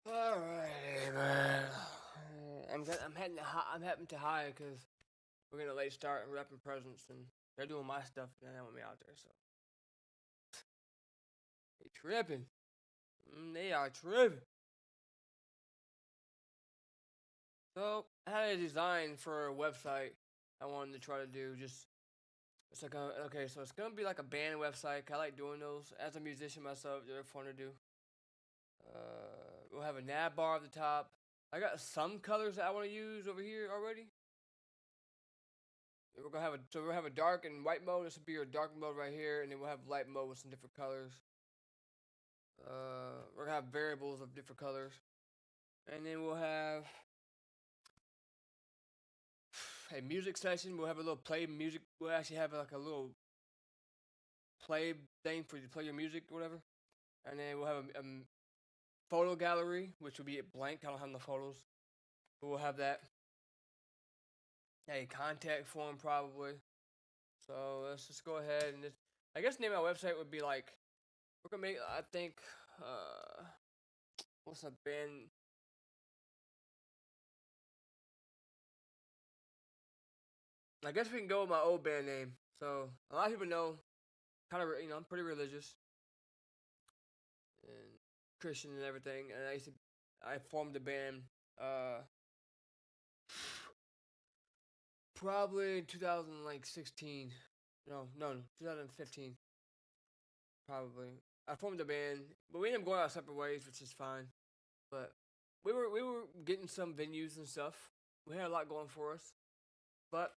Alrighty, man. I'm heading to high because we're gonna late start and wrapping presents, and they're doing my stuff, and they want me out there, so they tripping. They are tripping. So I had a design for a website I wanted to try to do. Just it's like okay, so it's gonna be like a band website. I like doing those as a musician myself. They're fun to do. We'll have a nav bar at the top. I got some colors that I want to use over here already. We'll have a dark and white mode. This will be your dark mode right here, and then we'll have light mode with some different colors. We're gonna have variables of different colors, and then we'll have a music section. We'll have a little play music. We'll actually have like a little play thing for you to play your music or whatever, and then we'll have a photo gallery, which will be blank. I don't have no photos, but we'll have that. A contact form probably. So let's just go ahead and just. I guess the name of our website would be like we're gonna make. I think. What's a band? I guess we can go with my old band name. So a lot of people know, kind of, I'm pretty religious and Christian and everything. And I formed a band, uh, probably in 2016. No, 2015, probably. I formed a band, but we ended up going our separate ways, which is fine. But we were getting some venues and stuff. We had a lot going for us, but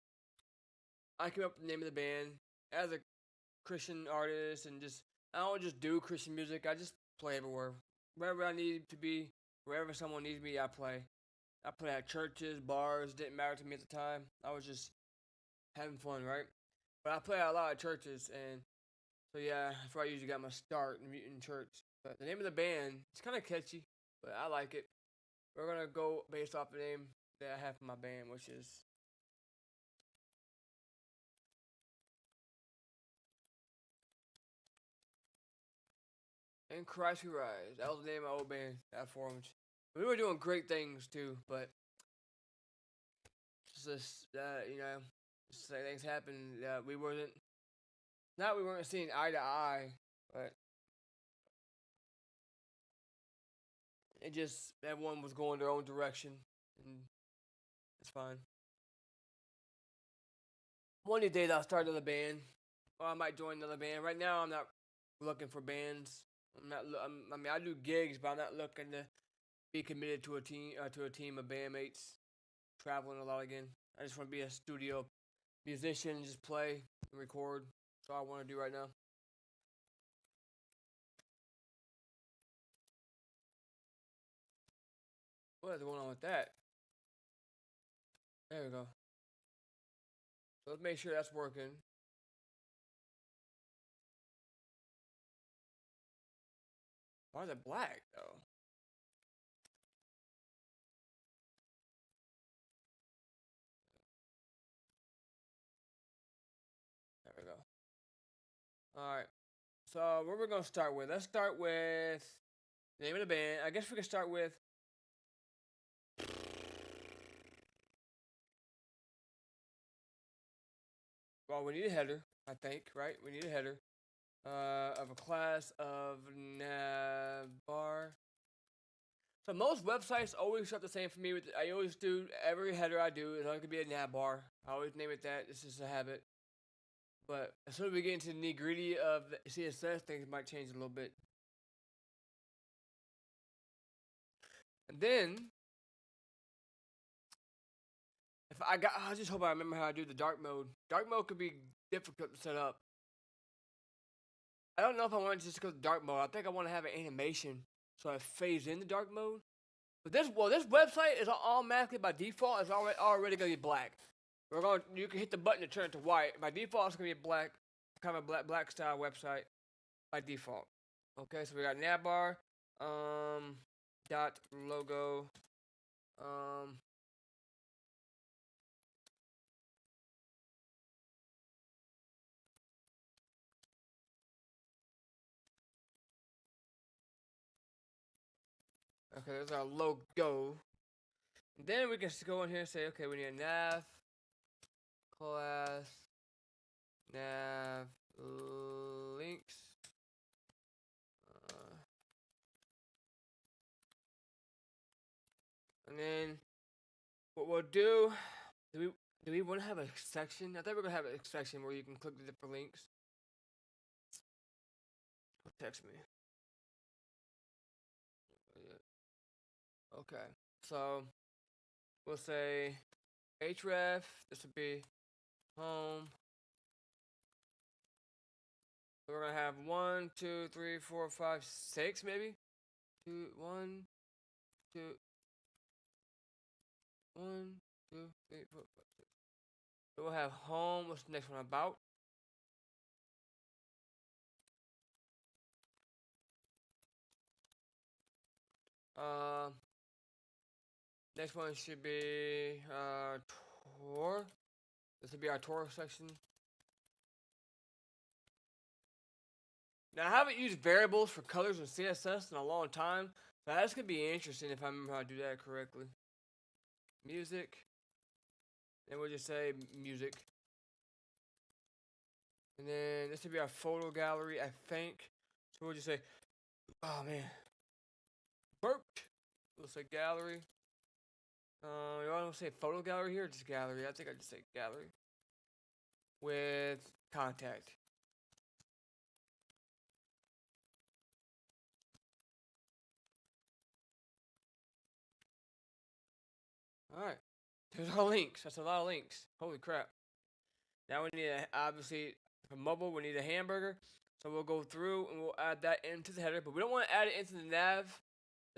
I came up with the name of the band as a Christian artist, and just I don't just do Christian music. I just play everywhere, wherever I need to be, wherever someone needs me. I play. I play at churches, bars. Didn't matter to me at the time. I was just having fun, right? But I play at a lot of churches, and so yeah, that's where I usually got my start in church. But the name of the band, it's kind of catchy, but I like it. We're gonna go based off the name that I have for my band, which is In Christ We Rise. That was the name of my old band that I formed. We were doing great things too, but just just like things happened. We weren't seeing eye to eye, but it just everyone was going their own direction, and it's fine. One of these days I'll start another band, or I might join another band. Right now I'm not looking for bands. I'm not. I mean, I do gigs, but I'm not looking to be committed to a team of bandmates traveling a lot again. I just want to be a studio musician, just play and record. That's all I want to do right now. What is going on with that? There we go. So let's make sure that's working. Why is it black though? There we go. All right. So what we're gonna start with? Let's start with the name of the band. I guess we can start with. Well, we need a header. I think, right? We need a header. Of a class of navbar. So most websites always start the same for me. I always do every header I do is always gonna be a navbar. I always name it that. This is a habit. But as soon as we get into the nitty gritty of the CSS, things might change a little bit. And then, I just hope I remember how to do the dark mode. Dark mode could be difficult to set up. I don't know if I want to just go to dark mode. I think I want to have an animation so it fades in the dark mode. But this website is automatically by default. It's already gonna be black. You can hit the button to turn it to white. By default, it's gonna be black, kind of a black style website by default. Okay, so we got navbar, dot logo, um, Okay, there's our logo. And then we can just go in here and say, okay, we need a nav class nav links. And then what we'll do we want to have a section? I thought we were gonna have a section where you can click the different links. Text me. Okay, so we'll say href. This would be home. So we're gonna have 1, 2, 3, 4, 5, 6, maybe. 2, 1, 2, 1, 2, 3, 4, 5, 6. So we'll have home. What's the next one? About. Next one should be tour. This would be our tour section. Now I haven't used variables for colors in CSS in a long time, so that's gonna be interesting if I remember how to do that correctly. Music, and we'll just say music. And then this would be our photo gallery, I think. So we'll just say, oh man, burped. We'll say gallery. You want to say photo gallery here or just gallery? I think I just say gallery. With contact. Alright. There's our links. That's a lot of links. Holy crap. Now we need, obviously, for mobile, we need a hamburger. So we'll go through and we'll add that into the header. But we don't want to add it into the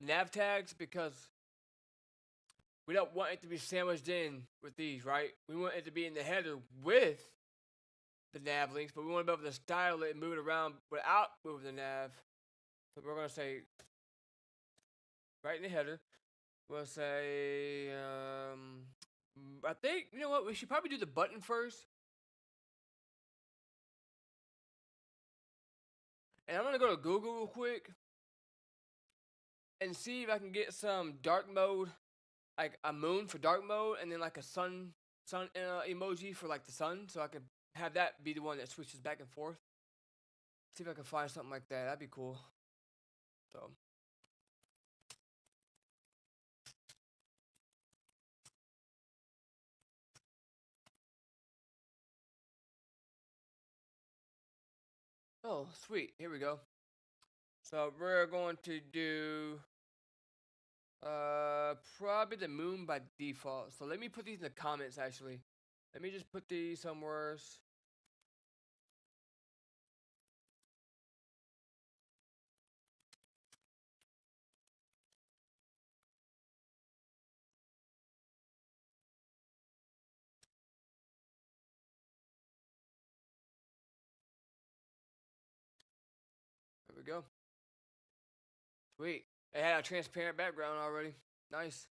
nav tags, because we don't want it to be sandwiched in with these, right? We want it to be in the header with the nav links, but we want to be able to style it and move it around without moving the nav. So we're going to say, right in the header, we'll say, I think, you know what, we should probably do the button first. And I'm going to go to Google real quick and see if I can get some dark mode, like a moon for dark mode, and then like a sun emoji for like the sun, so I can have that be the one that switches back and forth. See if I can find something like that. That'd be cool. So. Oh, sweet. Here we go. So we're going to do probably the moon by default. So let me put these in the comments actually. Let me just put these somewhere. There we go. Sweet. It had a transparent background already. Nice.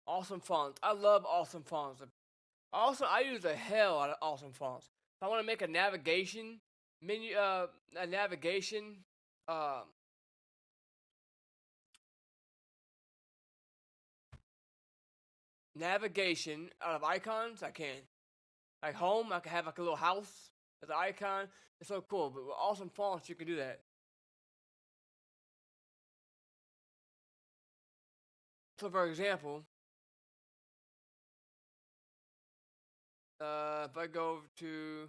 Awesome fonts. I love awesome fonts. Also, I use the hell out of awesome fonts. If I want to make a navigation menu, a navigation, navigation out of icons, I can. Like home, I can have like a little house as an icon. It's so cool. But with awesome fonts, you can do that. So, for example, if I go to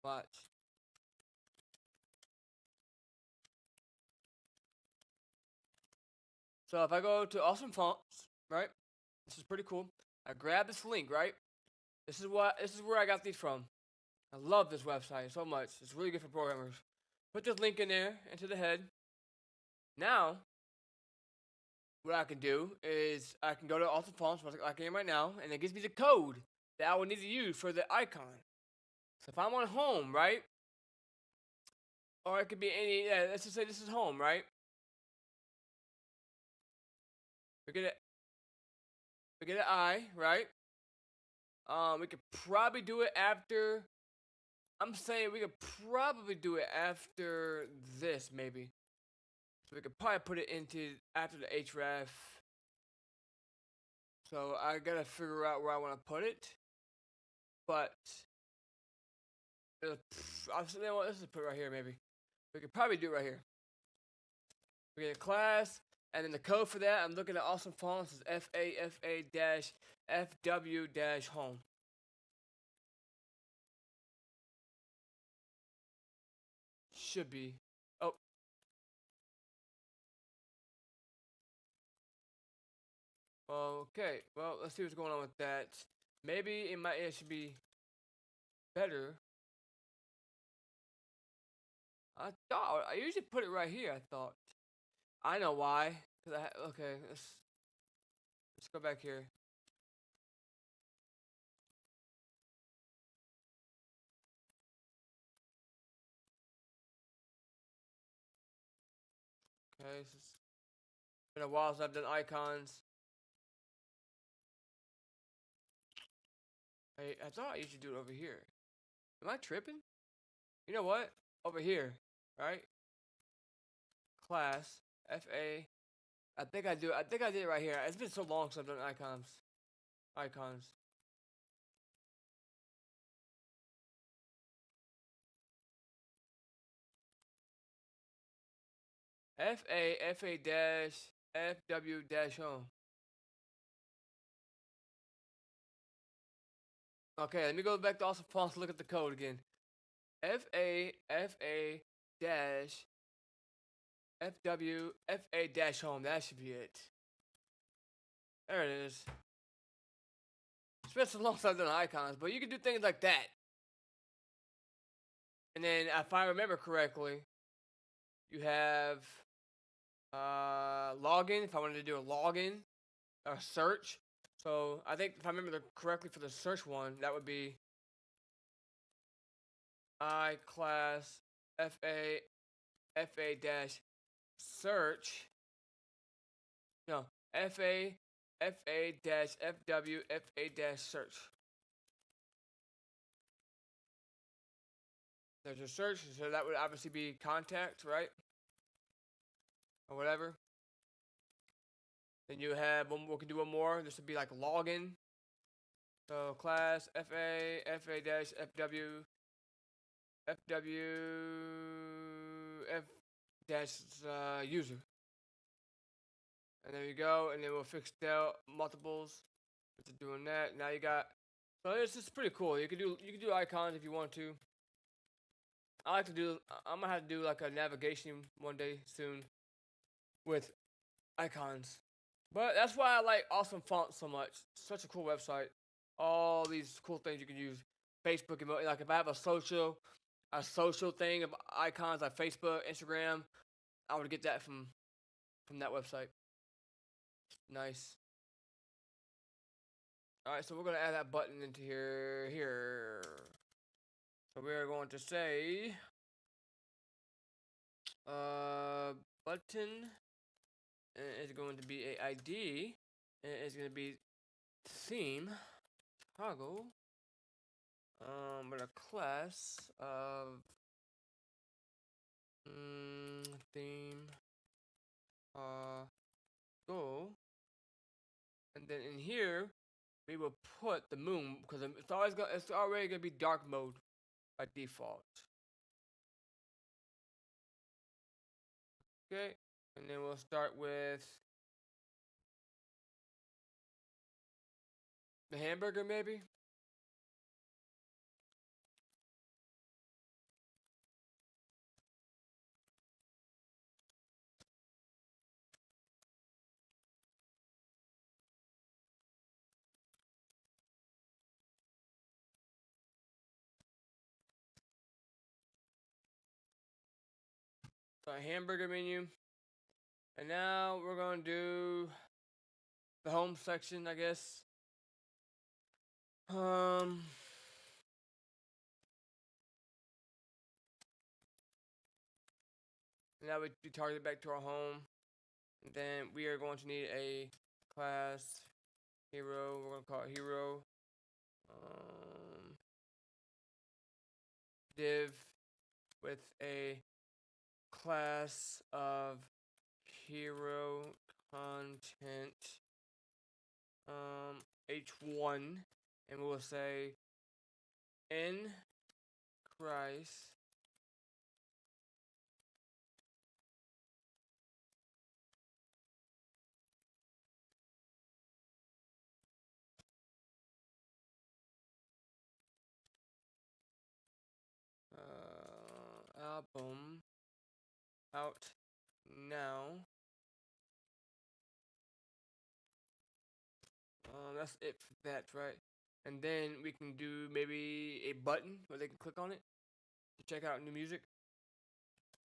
watch, so if I go to awesome fonts, right? This is pretty cool. I grab this link, right? This is where I got these from. I love this website so much. It's really good for programmers. Put this link in there into the head. Now, what I can do is I can go to awesome fonts like I am right now, and it gives me the code that I would need to use for the icon. So if I'm on home, right? Or it could be any, yeah, let's just say this is home, right? We get an I, right? We could probably do it after I'm saying we could probably do it after this, maybe. So we could probably put it into after the href. So I gotta figure out where I want to put it. But I'm saying, well, let's just put it right here, maybe. We could probably do it right here. We get a class, and then the code for that, I'm looking at Awesome Fonts, is FAFA-FW-home. Should be. Oh. Okay. Well, let's see what's going on with that. Maybe it should be better. I thought I usually put it right here. I thought. I know why. Okay. Let's go back here. Okay. It's been a while since I've done icons. I thought I used to do it over here. Am I tripping? You know what? Over here, right? Class FA. I think I do. I think I did it right here. It's been so long since I've done icons. Icons. FA dash FW dash home. Okay, let me go back to Awesome Fonts and look at the code again. FA dash FW FA dash home. That should be it. There it is. It's been so long since I've done icons, but you can do things like that. And then, if I remember correctly, you have login. If I wanted to do a login or search, so I think if I remember correctly for the search one, that would be I class FA dash search. No, FA dash FW FA dash search. There's a search, so that would obviously be contact, right? Or whatever. Then you have we can do one more. This would be like login. So class FA dash FW F dash user. And there you go. And then we'll fix del multiples. After doing that, now you got. So it's just pretty cool. You can do icons if you want to. I like to do. I'm gonna have to do like a navigation one day soon with icons. But that's why I like Awesome Fonts so much. Such a cool website. All these cool things you can use. Facebook, like if I have a social thing of icons like Facebook, Instagram, I would get that from that website. Nice. All right, so we're gonna add that button into here. So we are going to say button is going to be a ID, and it's going to be theme toggle with a class of theme go, and then in here we will put the moon because it's already gonna be dark mode by default. Okay, and then we'll start with the hamburger maybe. So a hamburger menu. And now we're going to do the home section, I guess. Now we target back to our home. And then we are going to need a class hero. We're going to call it hero. div with a class of hero content h1, and we'll say in Christ album out now. That's it for that, right? And then we can do maybe a button where they can click on it to check out new music.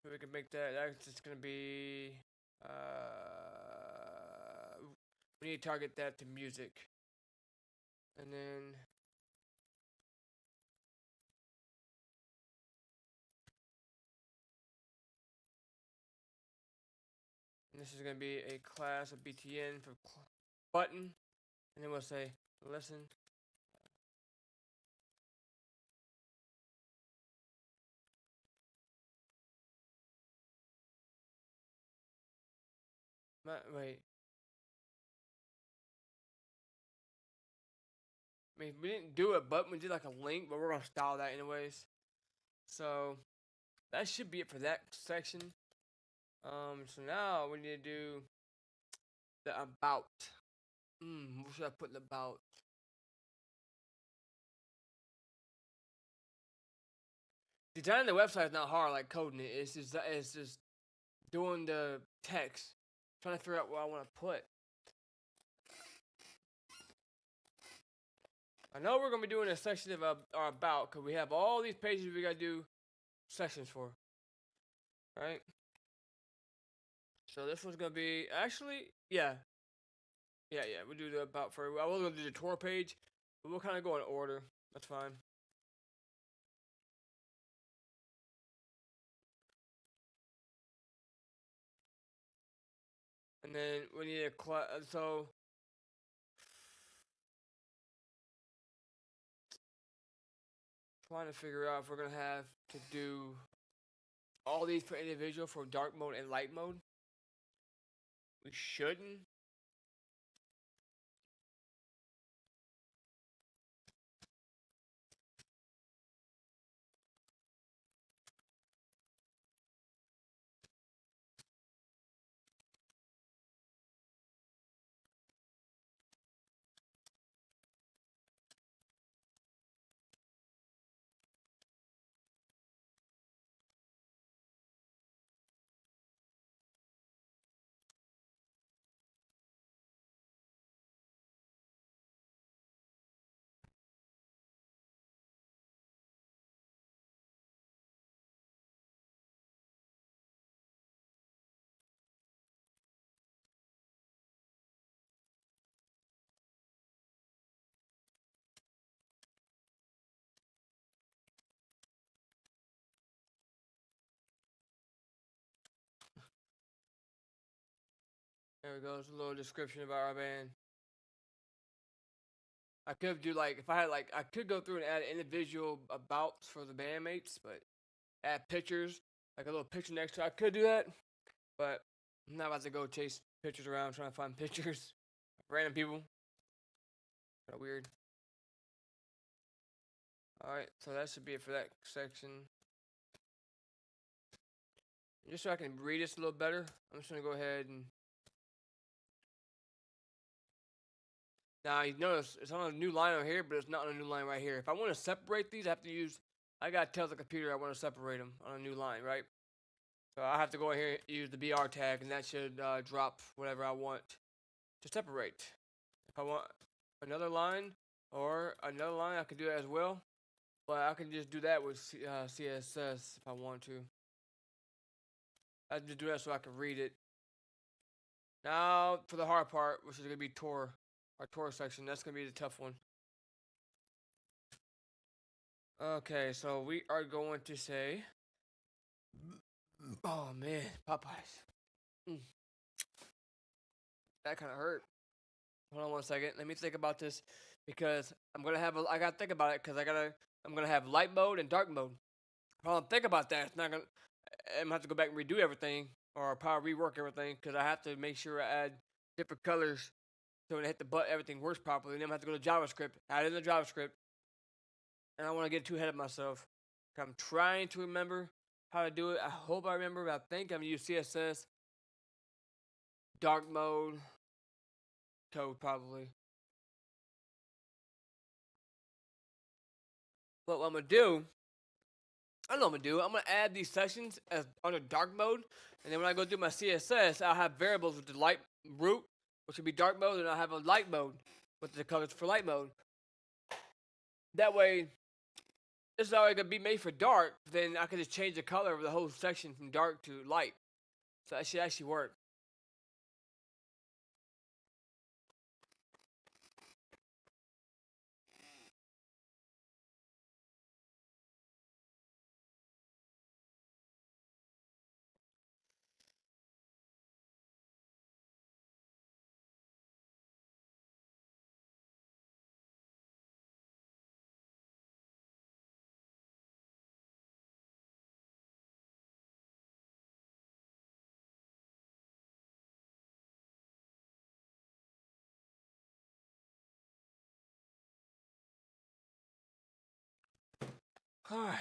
So we can make that. That's just gonna be. We need to target that to music, and then. And this is gonna be a class of BTN for button, and then we'll say listen. Wait. I mean, we didn't do a button. We did like a link, but we're gonna style that anyways. So that should be it for that section. So now we need to do the about. What should I put in about? Designing the website is not hard, like coding it. It's just doing the text, trying to figure out what I want to put. I know we're gonna be doing a section of our about because we have all these pages we gotta do sections for, right? So this one's gonna be actually, yeah. We'll do the about for. I was gonna do the tour page, but we'll kind of go in order. That's fine. And then we need a so. Trying to figure out if we're gonna have to do all these for individual for dark mode and light mode. We shouldn't. There we go. It's a little description about our band. I could do like if I had like I could go through and add individual abouts for the bandmates, but add pictures like a little picture next to. I could do that, but I'm not about to go chase pictures around trying to find pictures of random people. Kind of weird. All right, so that should be it for that section. Just so I can read this a little better, I'm just gonna go ahead and. Now you notice it's on a new line over here, but it's not on a new line right here. If I want to separate these, I gotta tell the computer I want to separate them on a new line, right? So I have to go in here and use the BR tag, and that should drop whatever I want to separate. If I want another line or another line, I can do that as well. But I can just do that with CSS if I want to. I just do that so I can read it. Now for the hard part, which is gonna be Tor. Our Tor section, that's going to be the tough one. Okay, so we are going to say... Oh, man, Popeyes. That kind of hurt. Hold on one second. Let me think about this because I'm going to have... I got to think about it because I'm going to have light mode and dark mode. I don't think about that. It's not gonna. I'm gonna have to go back and redo everything, or probably rework everything, because I have to make sure I add different colors so when I hit the button, everything works properly. And then I have to go to JavaScript, add in the JavaScript, and I don't want to get too ahead of myself. I'm trying to remember how to do it. I hope I remember, but I think I'm gonna use CSS, dark mode, code probably. But what I'm gonna do, I know what I'm gonna do. I'm gonna add these sections as under dark mode, and then when I go do my CSS, I'll have variables with the light root, which would be dark mode, and I'll have a light mode with the colors for light mode. That way, this is already gonna be made for dark. Then I can just change the color of the whole section from dark to light. So that should actually work. All right.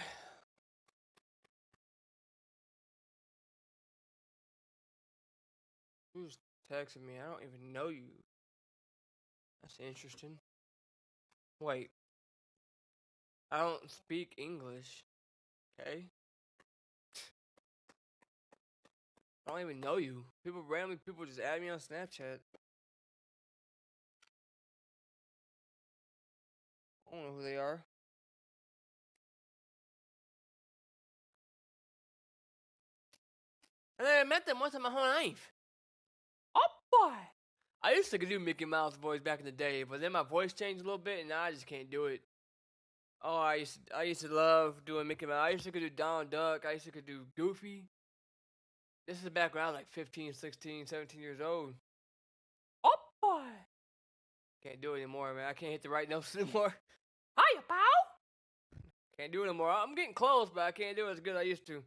Who's texting me? I don't even know you. That's interesting. Wait. I don't speak English. Okay. I don't even know you. People just add me on Snapchat. I don't know who they are. And I met them once in my whole life. Oh boy! I used to do Mickey Mouse voice back in the day, but then my voice changed a little bit, and now I just can't do it. Oh, I used to love doing Mickey Mouse. I used to do Donald Duck. I used to do Goofy. This is back when I was like 15, 16, 17 years old. Oh boy! Can't do it anymore, man. I can't hit the right notes anymore. Hiya, pal! Can't do it anymore. I'm getting close, but I can't do it as good as I used to.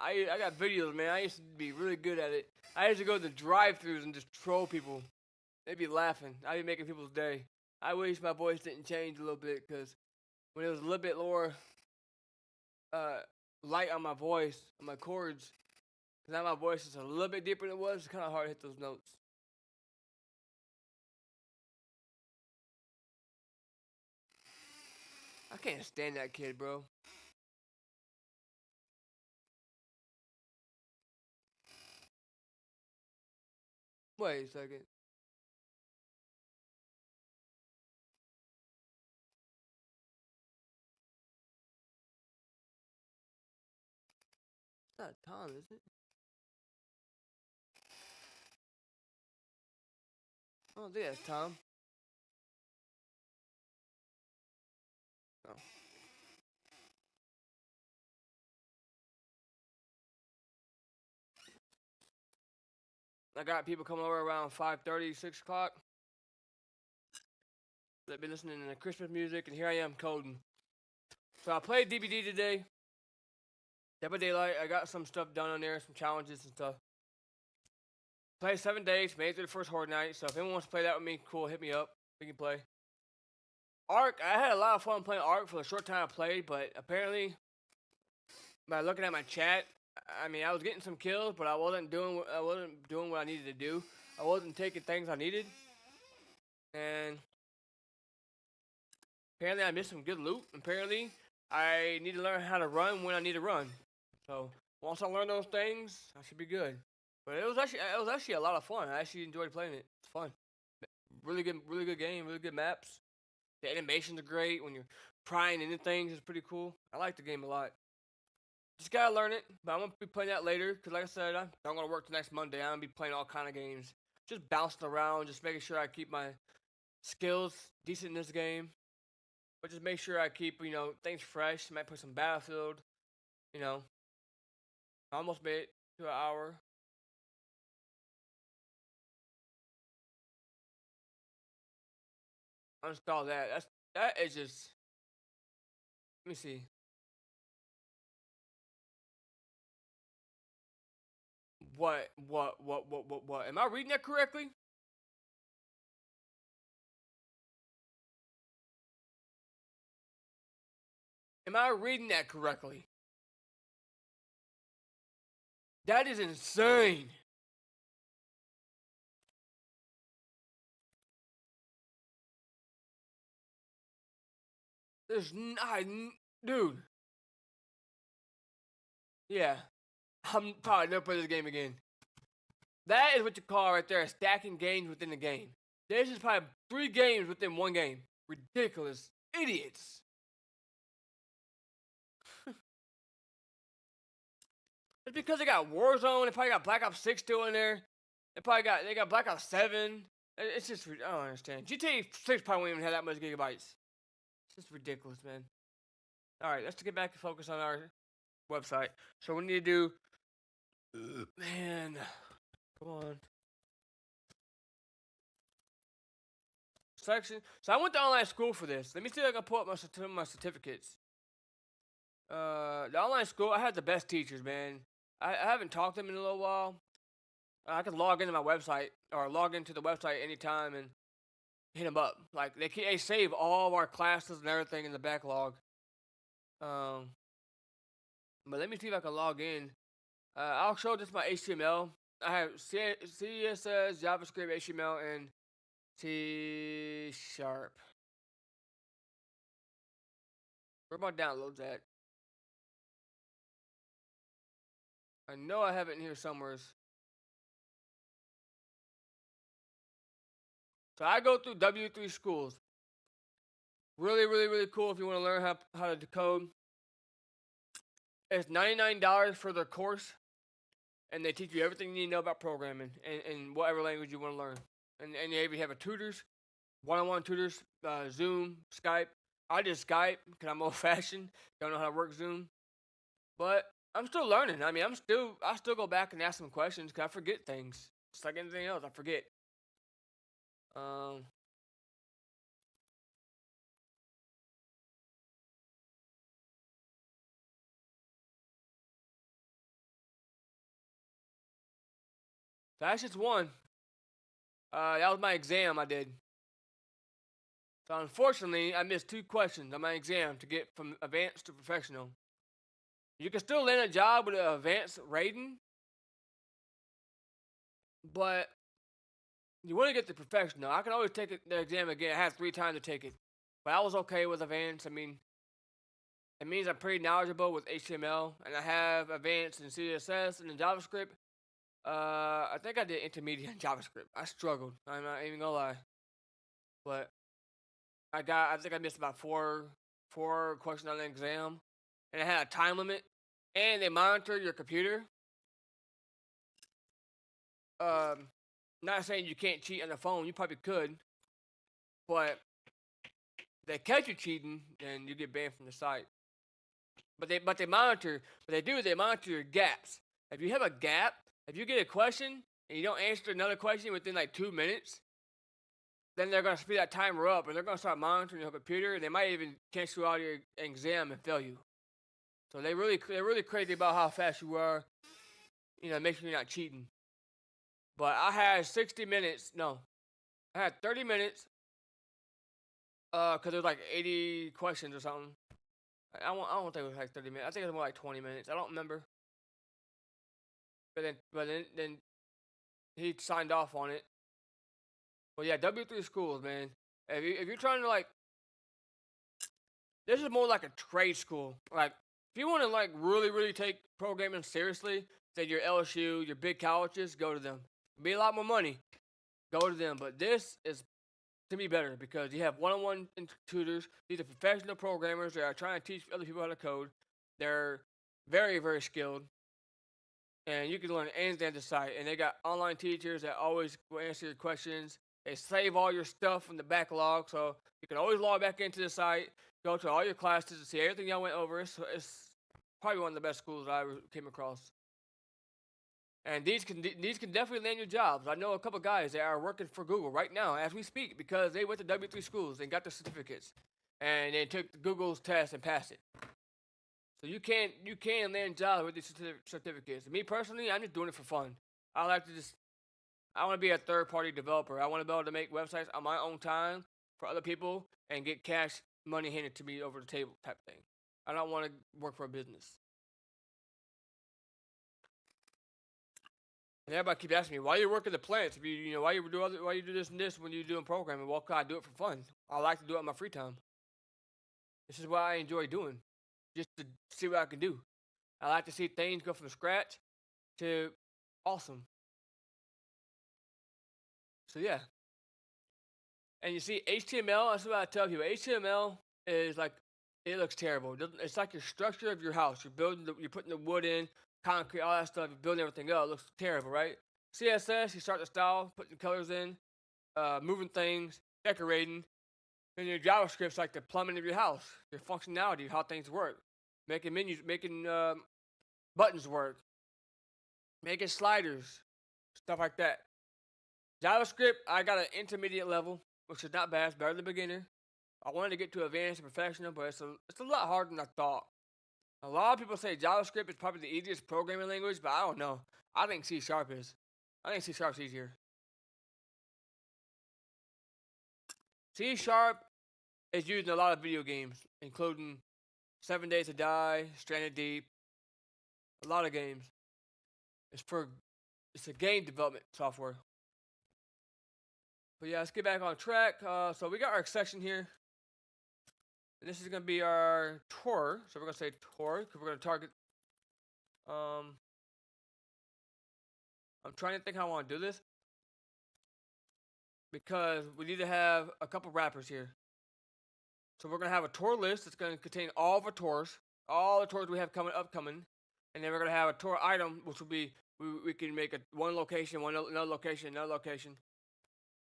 I got videos, man. I used to be really good at it. I used to go to the drive-thrus and just troll people. They'd be laughing. I'd be making people's day. I wish my voice didn't change a little bit, because when it was a little bit lower light on my voice, on my chords, because now my voice is a little bit deeper than it was, it's kind of hard to hit those notes. I can't stand that kid, bro. Wait a second. It's not Tom, is it? I don't think that's Tom. Oh. I got people coming over around 5:30, 6 o'clock. They've been listening to Christmas music, and here I am coding. So I played DBD today. Dead by Daylight. I got some stuff done on there, some challenges and stuff. Played 7 days, made it through the first Horde Night. So if anyone wants to play that with me, cool, hit me up. We can play. Ark, I had a lot of fun playing Ark for the short time I played, but apparently, by looking at my chat, I mean, I was getting some kills, but I wasn't doing what I needed to do. I wasn't taking things I needed, and apparently I missed some good loot. Apparently, I need to learn how to run when I need to run. So once I learn those things, I should be good. But it was actually a lot of fun. I actually enjoyed playing it. It's fun. Really good game. Really good maps. The animations are great. When you're prying into things, it's pretty cool. I like the game a lot. Just gotta learn it, but I'm gonna be playing that later. Cause like I said, I'm gonna work the next Monday. I'm gonna be playing all kind of games, just bouncing around, just making sure I keep my skills decent in this game. But just make sure I keep things fresh. Might put some Battlefield. You know, I almost made it to an hour. Uninstall that. That is just. Let me see. What? Am I reading that correctly? Am I reading that correctly? That is insane. There's not, dude. Yeah, I'm probably never play this game again. That is what you call right there stacking games within the game. This is probably 3 games within 1 game. Ridiculous. Idiots. It's because they got Warzone. They probably got Black Ops 6 still in there. They got Black Ops 7. It's just I don't understand. GTA 6 probably won't even have that much gigabytes. It's just ridiculous, man. All right, let's get back and focus on our website. So we need to do, man, come on. Section. So I went to online school for this. Let me see if I can pull up my certificates. The online school, I had the best teachers, man. I haven't talked to them in a little while. I can log into my website or log into the website anytime and hit them up. Like they save all of our classes and everything in the backlog. But let me see if I can log in. I'll show just my HTML. I have CSS, JavaScript, HTML, and C#. Where my downloads at? I know I have it in here somewhere. So I go through W3 schools. Really, really, really cool if you want to learn how to decode. It's $99 for their course, and they teach you everything you need to know about programming in whatever language you want to learn. And they even have a tutors, one-on-one tutors, Zoom, Skype. I just Skype because I'm old-fashioned. Don't know how to work Zoom, but I'm still learning. I mean, I still go back and ask them questions because I forget things. It's like anything else, I forget. That's just one. That was my exam I did. So unfortunately, I missed 2 questions on my exam to get from advanced to professional. You can still land a job with an advanced rating, but you want to get the professional. I can always take the exam again. I had 3 times to take it, but I was okay with advanced. I mean, it means I'm pretty knowledgeable with HTML, and I have advanced in CSS and in JavaScript. I think I did intermediate in JavaScript. I struggled. I'm not even gonna lie, but I think I missed about four questions on the exam, and it had a time limit, and they monitor your computer. Not saying you can't cheat on the phone. You probably could, but they catch you cheating, then you get banned from the site. But they monitor. What they monitor your gaps. If you have a gap, if you get a question and you don't answer another question within like 2 minutes, then they're gonna speed that timer up, and they're gonna start monitoring your computer. And they might even cancel out your exam and fail you. So they're really crazy about how fast you are. You know, make sure you're not cheating. But I had 60 minutes. No, I had 30 minutes. Cause it was like 80 questions or something. I don't think it was like 30 minutes. I think it was more like 20 minutes. I don't remember. But then he signed off on it. But yeah, W3 schools, man. If you're trying to like, this is more like a trade school. Like, if you want to like really take programming seriously, then your LSU, your big colleges, go to them. It'll be a lot more money. Go to them. But this is to me better because you have one-on-one tutors. These are professional programmers that are trying to teach other people how to code. They're very, very skilled. And you can learn anything at the site. And they got online teachers that always will answer your questions. They save all your stuff from the backlog, so you can always log back into the site, go to all your classes, and see everything y'all went over. So it's probably one of the best schools I ever came across. And these can definitely land you jobs. I know a couple guys that are working for Google right now as we speak because they went to W3 schools and got their certificates, and they took Google's test and passed it. So you can land jobs with these certificates. Me personally, I'm just doing it for fun. I like to just I want to be a third party developer. I want to be able to make websites on my own time for other people and get cash money handed to me over the table type thing. I don't want to work for a business. And everybody keeps asking me, why you work at the plants? If why you do this and this when you're doing programming? Well, 'cause I do it for fun. I like to do it in my free time. This is what I enjoy doing, just to see what I can do. I like to see things go from scratch to awesome. So yeah, and you see HTML. That's what I tell people. HTML is like it looks terrible. It's like your structure of your house. You're putting the wood in, concrete, all that stuff. You're building everything up. It looks terrible, right? CSS, you start the style, putting colors in, moving things, decorating. And your JavaScript's like the plumbing of your house, your functionality, how things work, making menus, making buttons work, making sliders, stuff like that. JavaScript, I got an intermediate level, which is not bad. It's better than beginner. I wanted to get to advanced and professional, but it's a lot harder than I thought. A lot of people say JavaScript is probably the easiest programming language, but I don't know. I think C Sharp is. I think C Sharp's easier. C Sharp is used in a lot of video games, including 7 Days to Die, Stranded Deep, a lot of games. It's a game development software. But yeah, let's get back on track. So we got our section here. And this is going to be our tour. So we're going to say tour because we're going to target. I'm trying to think how I want to do this. Because we need to have a couple wrappers here. So we're going to have a tour list that's going to contain all of our tours. All the tours we have upcoming. And then we're going to have a tour item, which will be, we can make one location, another location, another location.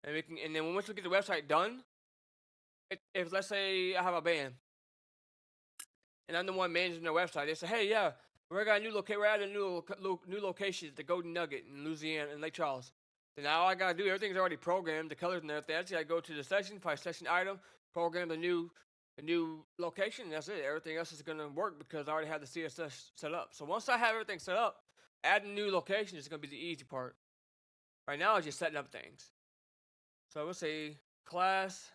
And then once we get the website done, if let's say I have a band, and I'm the one managing their website, they say, hey, yeah, we're at a new location, the Golden Nugget in Louisiana, in Lake Charles. Then now all I gotta do, everything's already programmed, the colors and everything. I just gotta go to the section, find section item, program the new location, and that's it. Everything else is gonna work because I already have the CSS set up. So once I have everything set up, adding new location is gonna be the easy part. Right now, it's just setting up things. So we'll say class.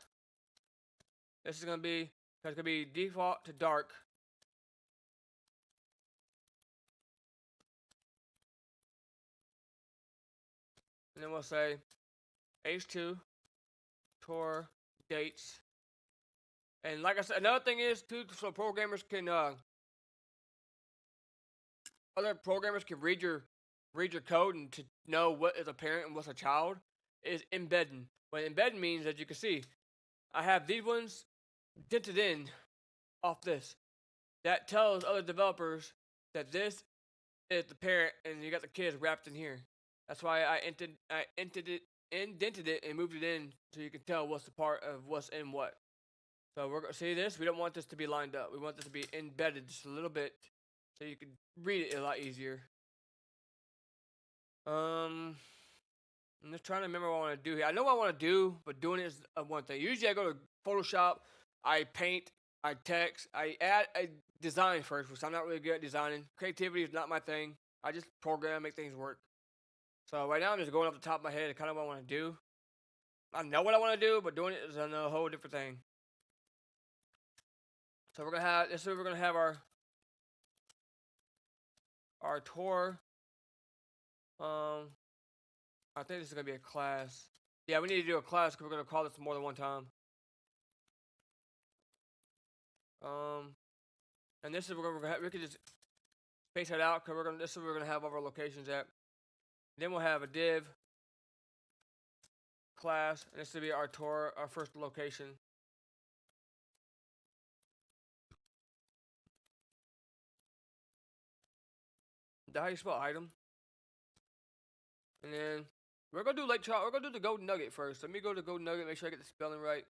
This is gonna be default to dark. And then we'll say H2 tour dates. And like I said, another thing is too, so programmers can other programmers can read your code and to know what is a parent and what's a child is embedding. What embedding means, as you can see, I have these ones dented in off this. That tells other developers that this is the parent and you got the kids wrapped in here. That's why I indented it and moved it in so you can tell what's the part of what's in what. So we're gonna see this. We don't want this to be lined up. We want this to be embedded just a little bit so you can read it a lot easier. I'm just trying to remember what I want to do here. I know what I want to do, but doing it is one thing. Usually I go to Photoshop, I paint, I text, I add a design first, which I'm not really good at designing. Creativity is not my thing. I just program, make things work. So right now I'm just going off the top of my head, kind of what I want to do. I know what I want to do, but doing it is a whole different thing. So we're gonna have our tour. I think this is gonna be a class. Yeah, we need to do a class because we're gonna call this more than one time. And this is we could just space that out because this is where we're gonna have all our locations at. Then we'll have a div class, and this will be our tour, our first location. Is that how you spell item? And then we're gonna do Lake Charles. We're gonna do the Golden Nugget first. Let me go to Golden Nugget, make sure I get the spelling right.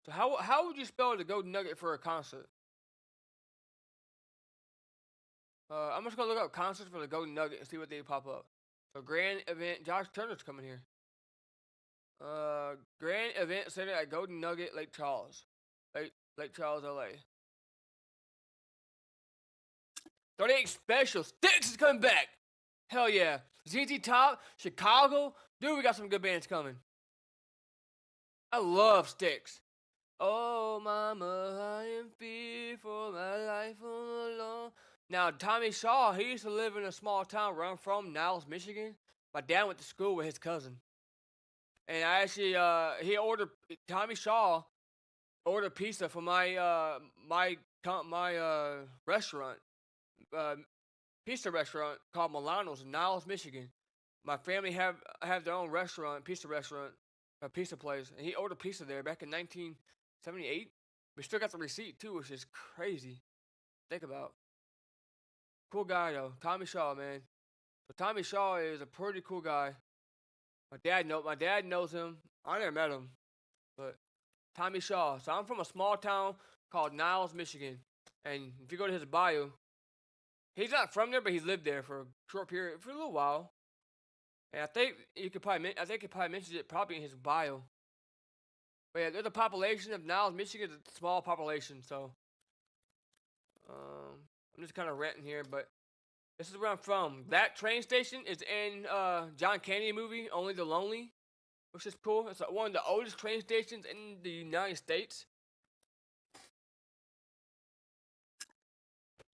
So how would you spell the Golden Nugget for a concert? I'm just gonna look up concerts for the Golden Nugget and see what they pop up. So grand event, Josh Turner's coming here. Grand Event Center at Golden Nugget, Lake Charles. Lake Charles, LA. 38 Special. Styx is coming back. Hell yeah. ZZ Top, Chicago. Dude, we got some good bands coming. I love Styx. Oh, mama, I am fearful, my life all alone. Now, Tommy Shaw, he used to live in a small town where I'm from, Niles, Michigan. My dad went to school with his cousin. And I actually, Tommy Shaw ordered pizza for my restaurant, uh, pizza restaurant called Milano's in Niles, Michigan. My family have their own pizza restaurant, a pizza place, and he ordered pizza there back in 1978. We still got the receipt too, which is crazy. Think about. Cool guy though, Tommy Shaw, man. So Tommy Shaw is a pretty cool guy. My dad knows him. I never met him, but Tommy Shaw. So I'm from a small town called Niles, Michigan, and if you go to his bio, he's not from there, but he's lived there for a short period, for a little while. And I think he probably mentions it probably in his bio. But yeah, there's a population of Niles, Michigan, it's a small population, so I'm just kind of ranting here, but this is where I'm from. That train station is in John Candy movie, Only the Lonely, which is cool. It's one of the oldest train stations in the United States.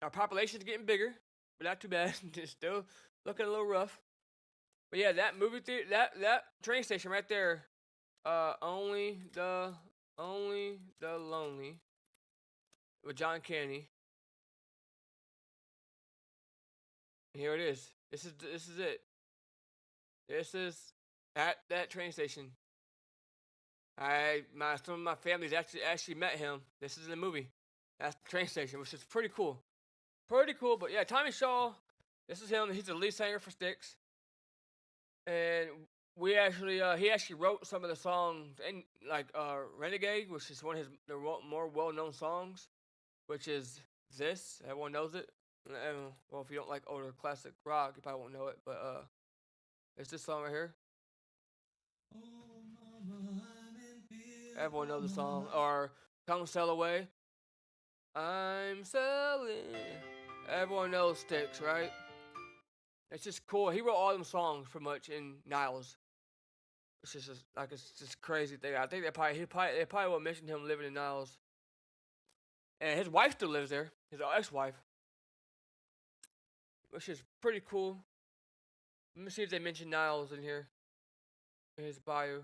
Our population is getting bigger, but not too bad. It's still looking a little rough. But yeah, that movie theater, that train station right there, only the lonely with John Candy. Here it is. This is it. This is at that train station. Some of my family's actually met him. This is in the movie. That's the train station, which is pretty cool. Pretty cool, but yeah, Tommy Shaw. This is him. He's the lead singer for Styx, and he actually wrote some of the songs in like Renegade, which is one of his more well-known songs, which is this. Everyone knows it. Well, if you don't like older classic rock, you probably won't know it, but it's this song right here. Everyone knows the song. Or Come Sail Away. I'm sailing. Everyone knows Styx, right? It's just cool. He wrote all them songs pretty much in Niles. It's just crazy thing. I think they probably will mention him living in Niles. And his wife still lives there. His ex-wife. Which is pretty cool. Let me see if they mention Niles in here. In his bio.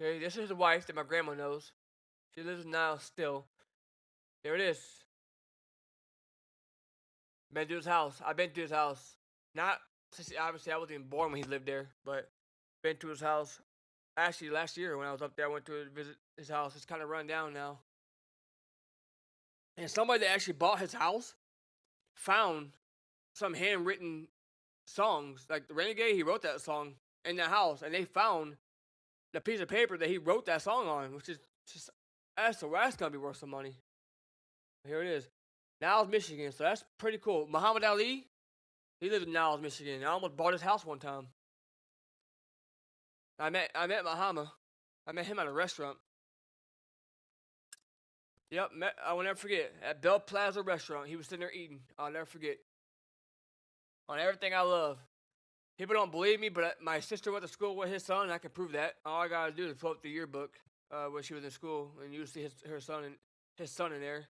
Okay, this is the wife that my grandma knows. She lives in Niles still. There it is. Been to his house. I've been to his house. Not obviously I wasn't even born when he lived there, but been to his house. Actually, last year when I was up there, I went to visit his house. It's kind of run down now. And somebody that actually bought his house found some handwritten songs. Like the Renegade, he wrote that song in the house, and they found the piece of paper that he wrote that song on, which is just that's gonna be worth some money. Here it is, Niles, Michigan. So that's pretty cool. Muhammad Ali, he lives in Niles, Michigan. I almost bought his house one time. I met Muhammad. I met him at a restaurant. Yep, I will never forget at Bell Plaza restaurant. He was sitting there eating. I'll never forget. On everything I love. People don't believe me, but my sister went to school with his son, and I can prove that. All I gotta do is pull up the yearbook when she was in school, and you see his son in there.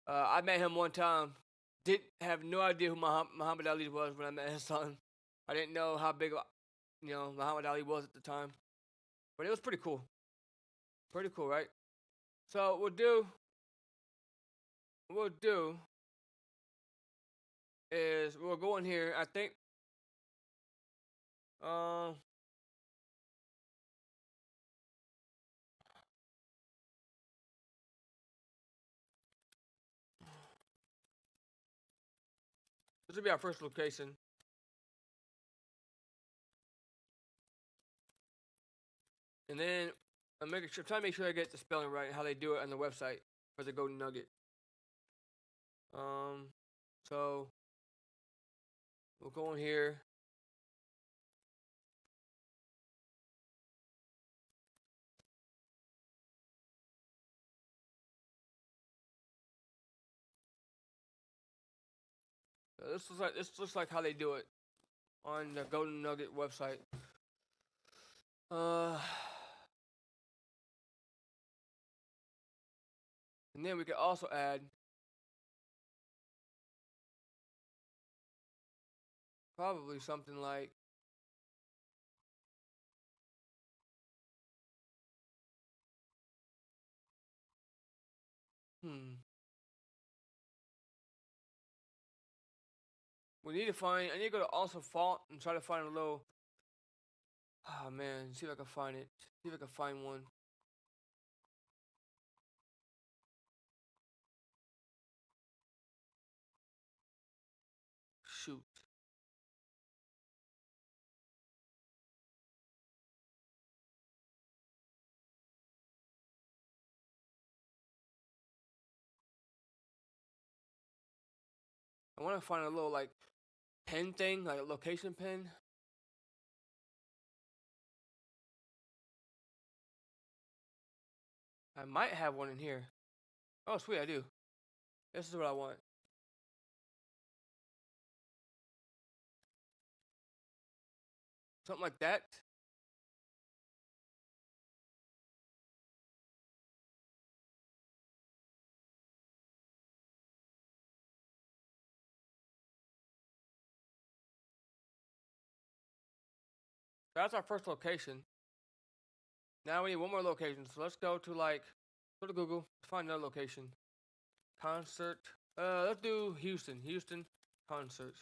I met him one time. Didn't have no idea who Muhammad Ali was when I met his son. I didn't know how big, Muhammad Ali was at the time, but it was pretty cool. Pretty cool, right? So we'll do is we'll go in here. I think. This will be our first location. And then I'm trying to make sure I get the spelling right, how they do it on the website. for the Golden Nugget. So we'll go in here. So this looks like how they do it on the Golden Nugget website. And then we could also add probably something like we need to find. I need to go to also font and try to find a little. Oh man, see if I can find it. See if I can find one. Shoot. I want to find a little like pen thing, like a location pen. I might have one in here. Oh, sweet, I do. This is what I want. Something like that. That's our first location. Now we need one more location. So let's go to like, go to Google, find another location. Concert. Let's do Houston. Houston concerts.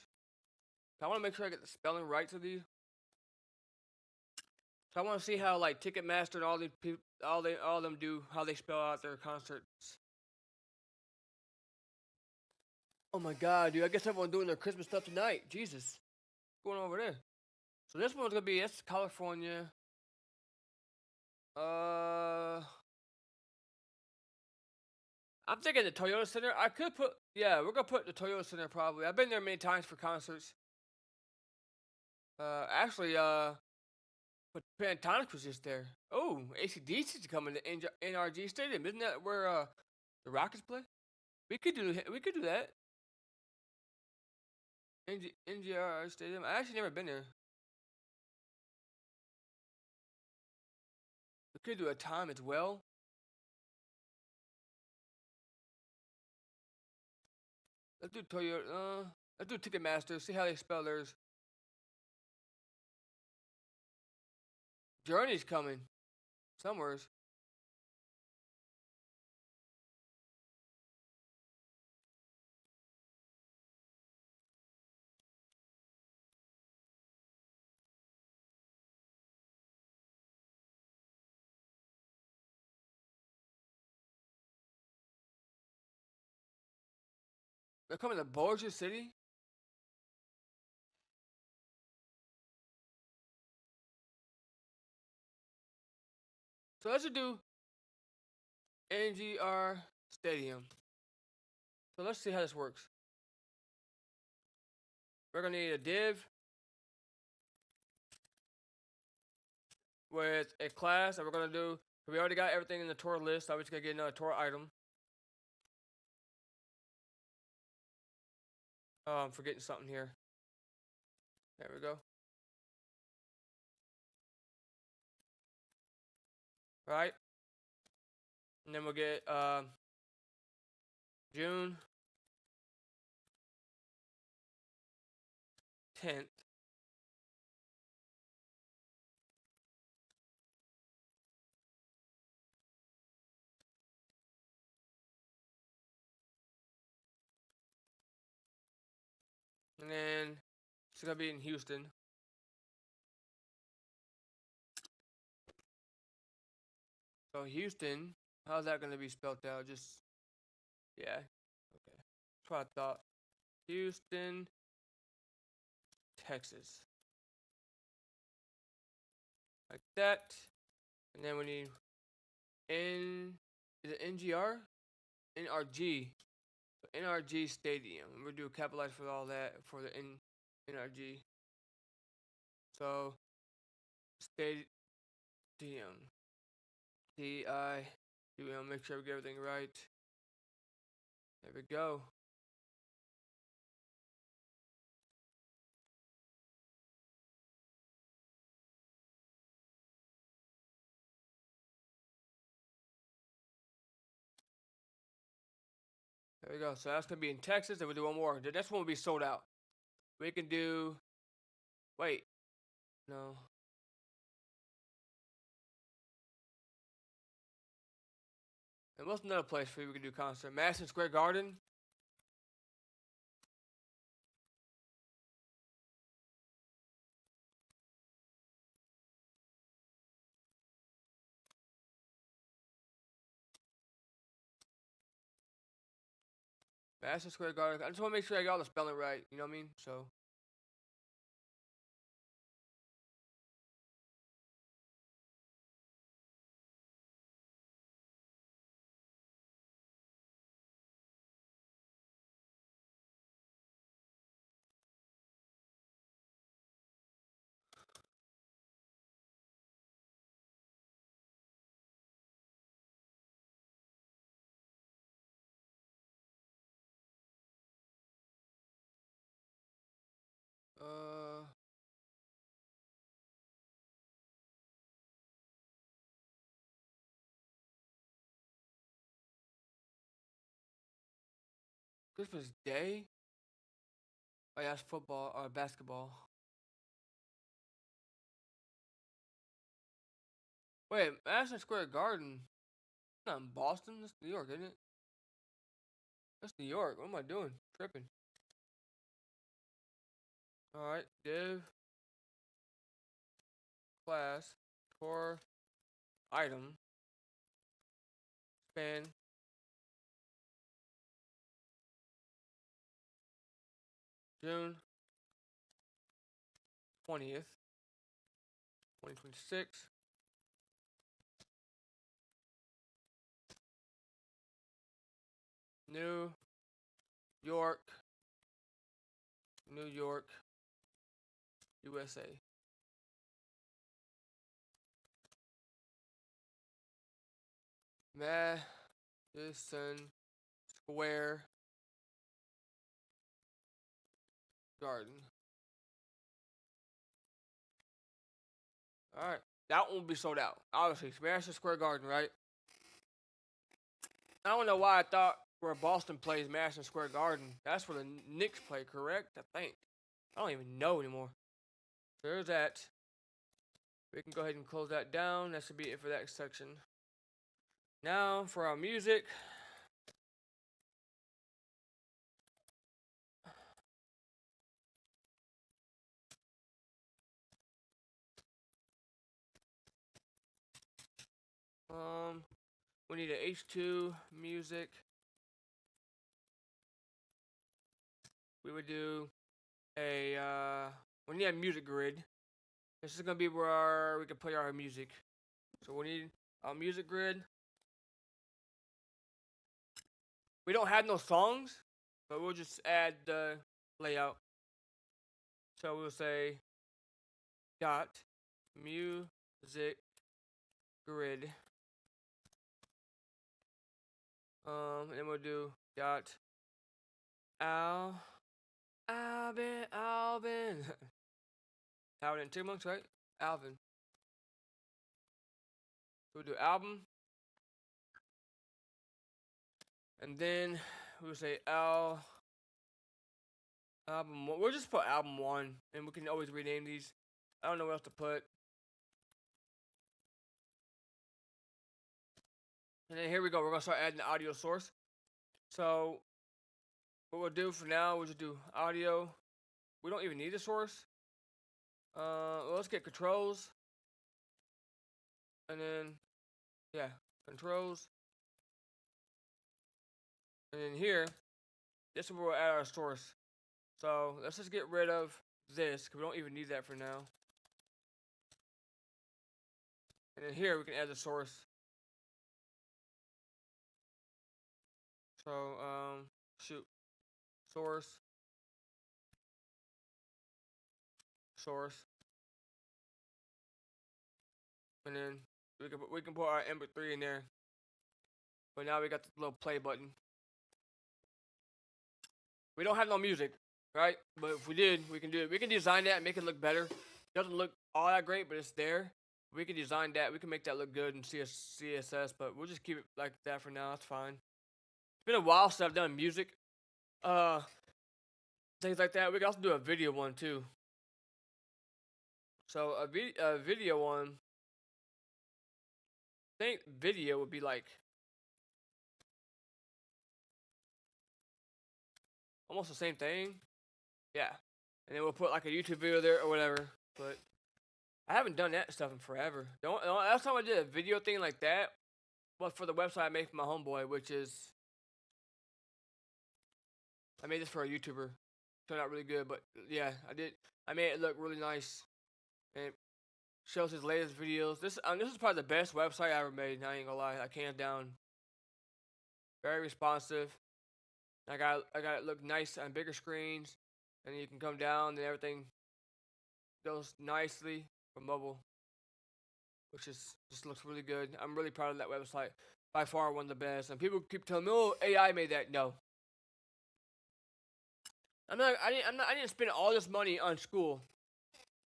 I want to make sure I get the spelling right to these. So I want to see how like Ticketmaster and all these people, all of them do, how they spell out their concerts. Oh my god, dude! I guess everyone's doing their Christmas stuff tonight. Jesus, what's going on over there? So this one's gonna be California. I'm thinking the Toyota Center. I could put, yeah, we're gonna put the Toyota Center probably. I've been there many times for concerts. Actually, but Pentatonix was just there. Oh, AC/DC's coming to NRG Stadium. Isn't that where the Rockets play? We could do that. NGR Stadium. I actually never been there. We could do a time as well. Let's do Toyota. Let's do Ticketmaster. See how they spell theirs. Journey's coming. Somewheres. They're coming to Bossier City. So let's just do NGR Stadium. So let's see how this works. We're gonna need a div with a class that we're gonna do. We already got everything in the tour list. So I'm just gonna get another tour item. Oh, I'm forgetting something here. There we go. Right. And then we'll get June 10th. And then it's gonna be in Houston. So Houston, how's that gonna be spelled out? Just yeah. Okay. That's what I thought. Houston, Texas. Like that. And then we need N, is it NGR? NRG. So NRG Stadium. We're gonna do capitalize for all that for the NRG. So stadium. DI. You know, make sure we get everything right. There we go. There we go. So that's gonna be in Texas. And we'll do one more. The next one will be sold out. We can do. Wait. No. And what's another place for you we can do concert? Madison Square Garden. Madison Square Garden. I just want to make sure I got all the spelling right. You know what I mean? So. Uh. Christmas Day. Oh yeah, that's football or basketball. Wait, Madison Square Garden. Not in Boston. That's New York, isn't it? That's New York. What am I doing? Tripping. All right. Div class core item span June 20th, 2026. New York, New York, USA. Madison Square Garden. All right, that one will be sold out. Obviously, Madison Square Garden, right? I don't know why I thought where Boston plays Madison Square Garden. That's where the Knicks play, correct? I think. I don't even know anymore. So there's that. We can go ahead and close that down. That should be it for that section. Now for our music. We need an H2 music. We would do a we need a music grid. This is gonna be where we can play our music. So we need a music grid. We don't have no songs, but we'll just add the layout. So we'll say dot music grid. And then we'll do dot Alvin. Alvin and Chipmunks, right? Alvin. We'll do album. And then we'll say album. We'll just put album 1. And we can always rename these. I don't know what else to put. And then here we go. We're going to start adding the audio source. So what we'll do for now, we'll just do audio. We don't even need a source. Let's get controls. And then, yeah, controls. And then here, this is where we'll add our source. So let's just get rid of this, because we don't even need that for now. And then here, we can add the source. So shoot, source, and then we can put our MP3 in there. But now we got the little play button. We don't have no music, right? But if we did, we can do it. We can design that and make it look better. It doesn't look all that great, but it's there. We can design that. We can make that look good in CSS, but we'll just keep it like that for now. That's fine. It's been a while since I've done music. Things like that. We can also do a video one too. So a video one. I think video would be like almost the same thing. Yeah. And then we'll put like a YouTube video there or whatever. But I haven't done that stuff in forever. The last time I did a video thing like that was for the website I made for my homeboy, which is I made this for a YouTuber. Turned out really good, but yeah, I did. I made it look really nice, and it shows his latest videos. This is probably the best website I ever made. I ain't gonna lie, like hands down. Very responsive. I got it look nice on bigger screens, and you can come down and everything goes nicely for mobile, which is just looks really good. I'm really proud of that website. By far one of the best. And people keep telling me, "Oh, AI made that." No, I didn't spend all this money on school,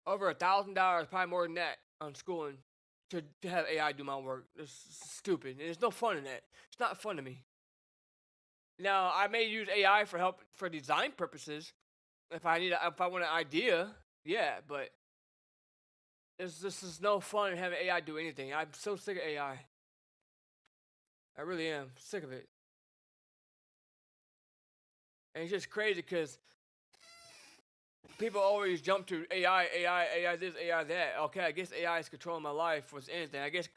over $1,000, probably more than that, on schooling to have AI do my work. It's stupid. And there's no fun in that. It's not fun to me. Now I may use AI for help for design purposes. If I want an idea, yeah, but this is no fun having AI do anything. I'm so sick of AI. I really am sick of it. And it's just crazy because people always jump to AI this, AI that. Okay, I guess AI is controlling my life with anything. I guess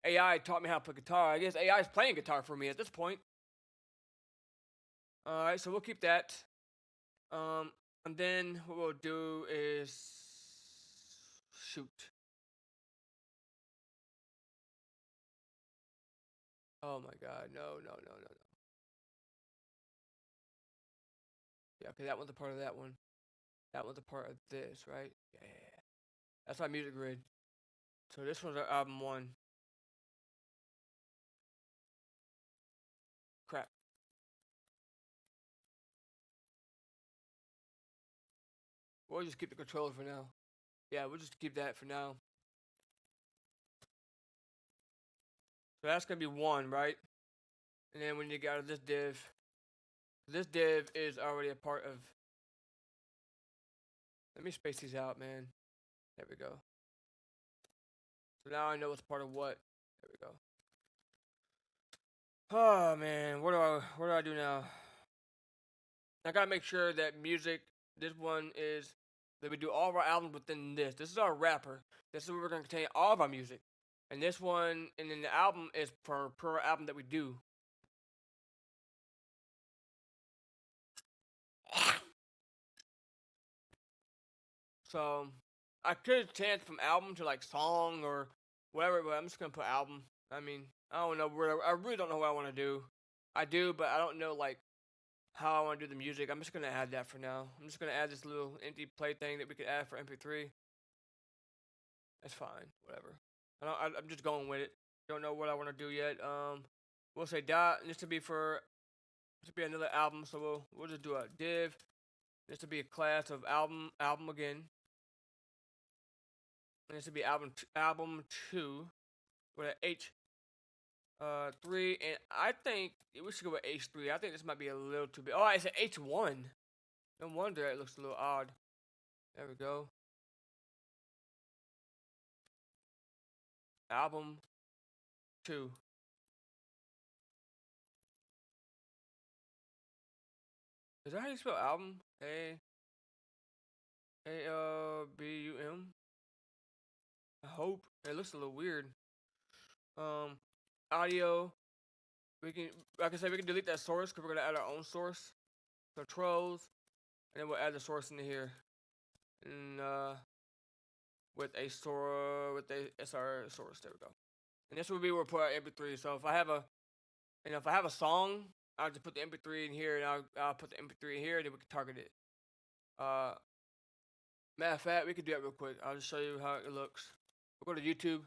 AI taught me how to play guitar. I guess AI is playing guitar for me at this point. All right, so we'll keep that. And then what we'll do is shoot. Oh my God, no. Yeah, okay, that one's a part of that one. That one's a part of this, right? Yeah. That's my music grid. So this one's our album one. Crap. We'll just keep the controller for now. Yeah, we'll just keep that for now. So that's gonna be one, right? And then when you get out of this div is already a part of. Let me space these out, man. There we go. So now I know what's part of what. There we go. Oh man, what do I do now? I gotta make sure that music. This one is that we do all of our albums within this. This is our wrapper. This is where we're gonna contain all of our music. And this one, and then the album is per album that we do. So I could change from album to like song or whatever, but I'm just gonna put album. I mean, I don't know. I really don't know what I want to do. I do, but I don't know like how I want to do the music. I'm just gonna add that for now. I'm just gonna add this little empty play thing that we could add for MP3. That's fine. Whatever. I'm just going with it. Don't know what I want to do yet. We'll say dot. This to be another album. So we'll just do a div. This will be a class of album again. And this will be album 2 with an H3, and I think we should go with H3. I think this might be a little too big. Oh, it's an H1. No wonder it looks a little odd. There we go. Album 2. Is that how you spell album? A-L-B-U-M? I hope. It looks a little weird. Audio. We can, like I said, we can delete that source because we're gonna add our own source. Controls, and then we'll add the source into here. And with a SR source. There we go. And this will be where we put our MP3. So if I have a song I'll just put the MP3 in here, and I'll put the MP3 in here, and then we can target it. Matter of fact, we can do that real quick. I'll just show you how it looks. We'll go to YouTube,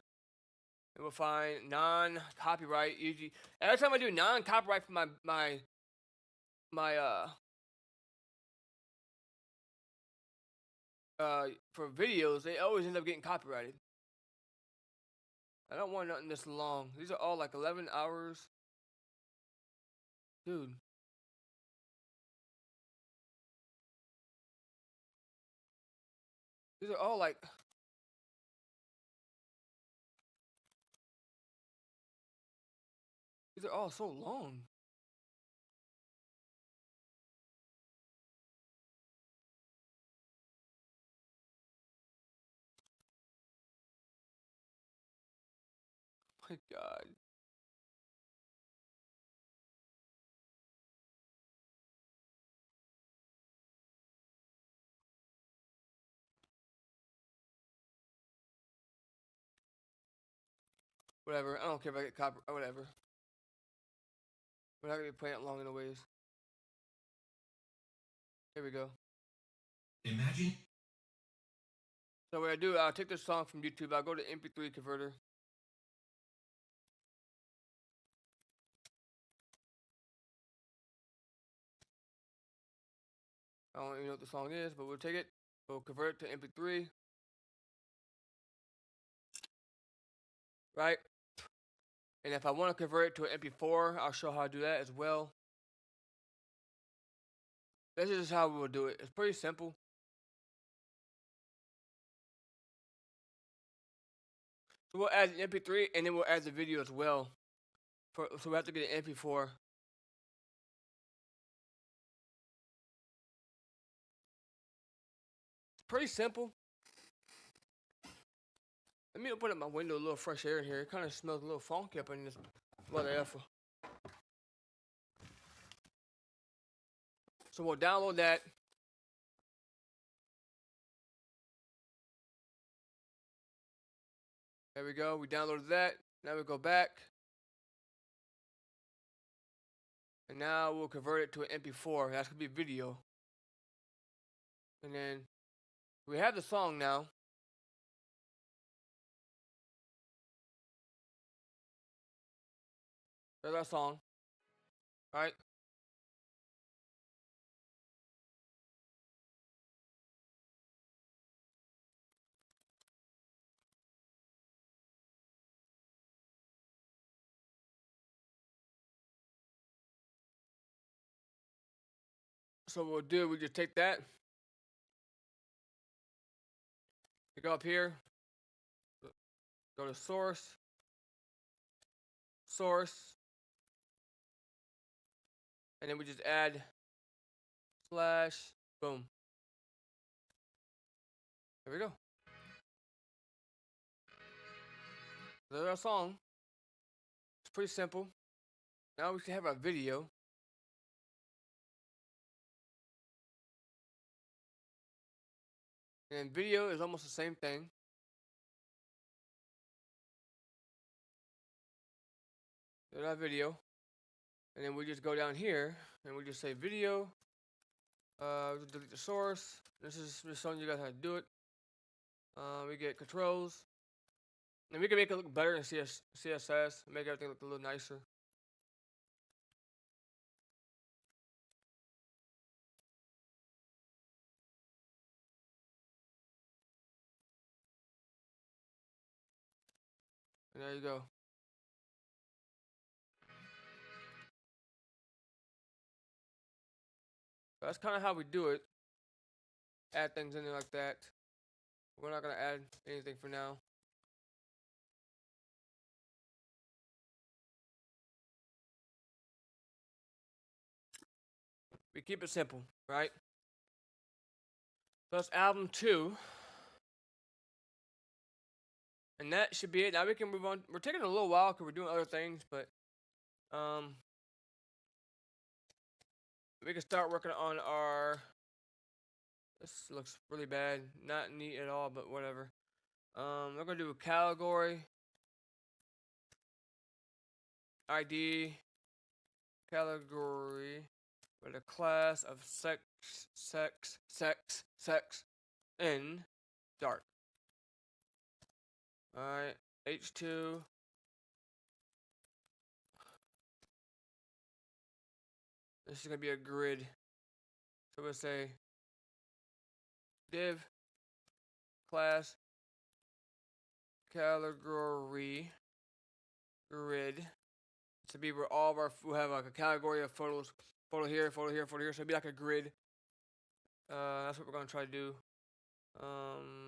and we'll find non-copyright. Usually, every time I do non-copyright for my for videos, they always end up getting copyrighted. I don't want nothing this long. These are all like 11 hours. Dude. These are all like... These are all so long. My God. Whatever. I don't care if I get copy or whatever. We're not gonna be playing it long anyways. Here we go. Imagine. So what I do, I'll take this song from YouTube. I'll go to MP3 converter. I don't even know what the song is, but we'll take it. We'll convert it to MP3. Right? And if I want to convert it to an MP4, I'll show how to do that as well. This is how we will do it. It's pretty simple. So we'll add an MP3 and then we'll add the video as well. So we have to get an MP4. It's pretty simple. Let me open up my window, a little fresh air in here. It kind of smells a little funky up in this mother effer. So we'll download that. There we go. We downloaded that. Now we go back. And now we'll convert it to an MP4. That's going to be video. And then we have the song now. There's our song. All right. So what we'll do, we just take that. We go up here. Go to source. Source. And then we just add slash, boom. There we go. There's our song. It's pretty simple. Now we should have our video. And video is almost the same thing. There's our video. And then we just go down here and we just say video. Delete the source. This is just showing you guys how to do it. We get controls. And we can make it look better in CSS. Make everything look a little nicer. And there you go. That's kind of how we do it. Add things in there like that. We're not going to add anything for now. We keep it simple, right? So that's album 2. And that should be it. Now we can move on. We're taking a little while because we're doing other things, but we can start working on our... This looks really bad. Not neat at all, but whatever. We're going to do a category. ID. category with a class of sex in dark. Alright, H2. This is gonna be a grid. So we'll say div class category grid to be where all of our we'll have like a category of photos, photo here, photo here, photo here. So it'll be like a grid. That's what we're gonna try to do.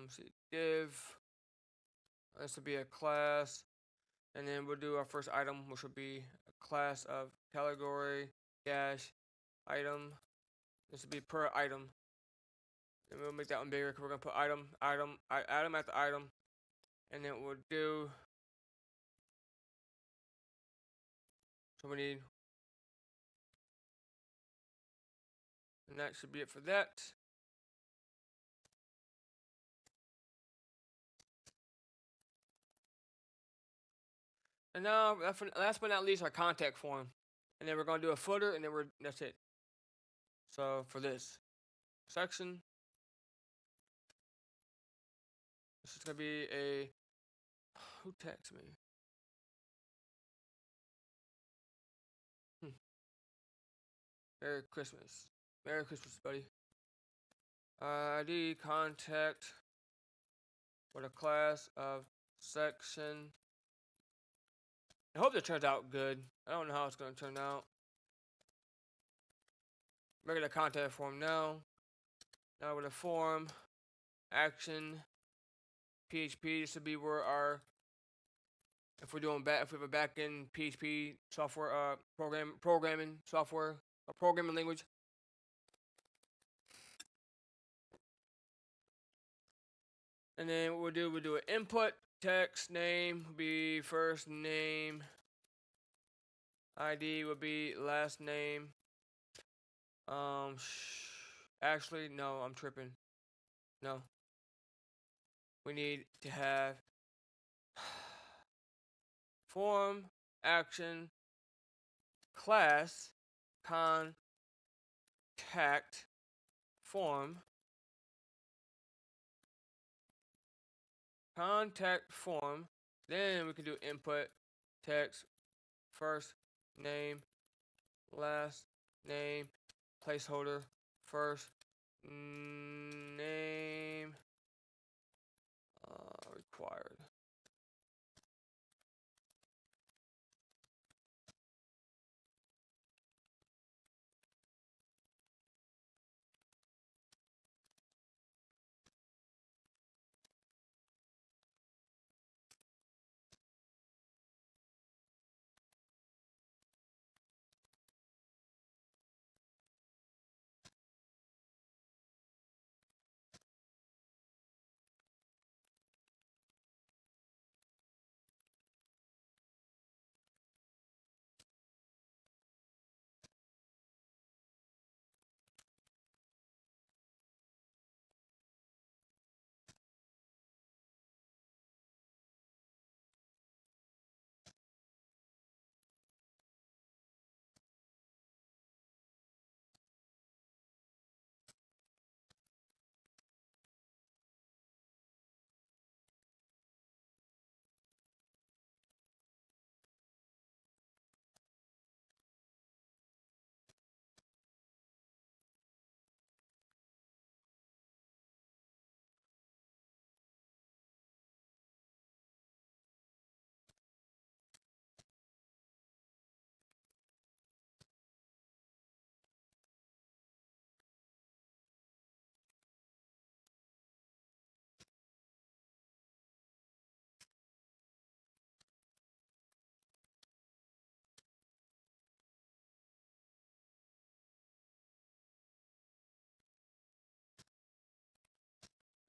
See div. This will be a class, and then we'll do our first item, which will be a class of category dash item. This will be per item. And we'll make that one bigger because we're gonna put item after item, and then we'll do. So we need, and that should be it for that. And now, last but not least, our contact form, and then we're gonna do a footer, and then that's it. So for this section, this is gonna be a who texts me? Merry Christmas. Merry Christmas, buddy. ID contact with a class of section. I hope it turns out good. I don't know how it's going to turn out. Making a contact form now. Now with a form, action, PHP. This would be where our, if we have a backend PHP software, programming software, a programming language. And then what we'll do an input text name will be first name. ID will be last name. Actually, no, I'm tripping. No. We need to have form, action, class, contact, form, contact form. Then we can do input text, first name, last name, placeholder, first name, required.